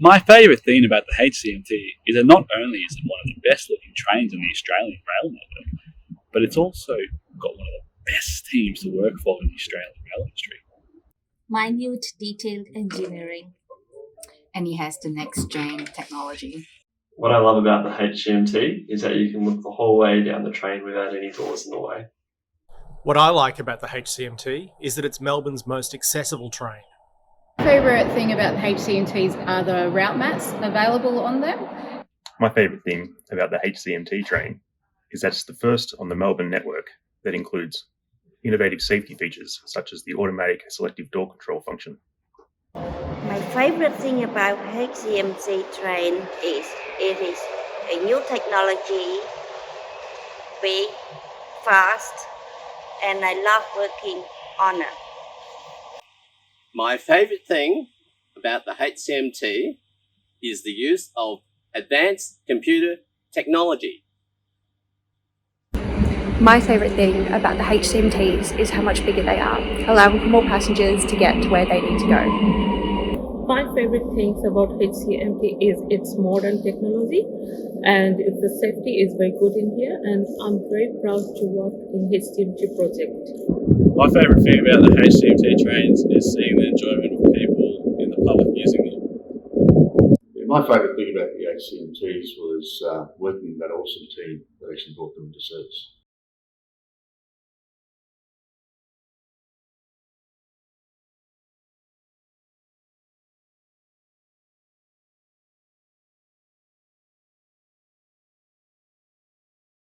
My favourite thing about the HCMT is that not only is it one of the best looking trains in the Australian rail network, but it's also got one of the best teams to work for in the Australian rail industry. Minute detailed engineering. And he has the next gen technology. What I love about the HCMT is that you can look the whole way down the train without any doors in the way. What I like about the HCMT is that it's Melbourne's most accessible train. My favourite thing about the HCMTs are the route maps available on them. My favourite thing about the HCMT train is that it's the first on the Melbourne network that includes innovative safety features such as the automatic selective door control function. My favorite thing about HCMT train is it is a new technology, big, fast, and I love working on it. My favourite thing about the HCMT is the use of advanced computer technology. My favourite thing about the HCMTs is how much bigger they are, allowing for more passengers to get to where they need to go. My favorite things about HCMT is its modern technology and the safety is very good in here, and I'm very proud to work in HCMT project. My favourite thing about the HCMT trains is seeing the enjoyment of people in the public using them. My favourite thing about the HCMTs was working with that awesome team that actually brought them into service.